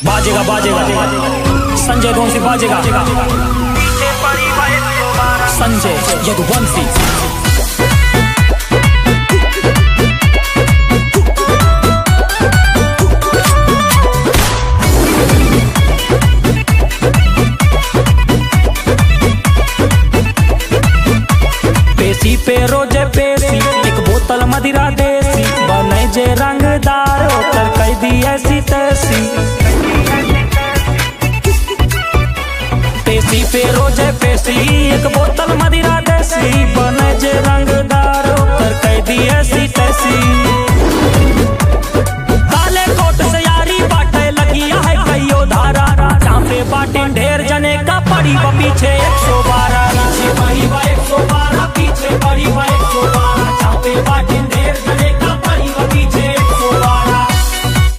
बाजेगा बाजेगा संजय कौन बाजेगा संजय यदुवंशी। पेशी पे रोजे पेशी एक बोतल मदिरा देसी बने जे रंगदार होकर कह दी ऐसी तैसी। पेशी पे रोजे पेशी एक बोतल मदिरा देसी बने जे रंगदार होकर कह दी ऐसी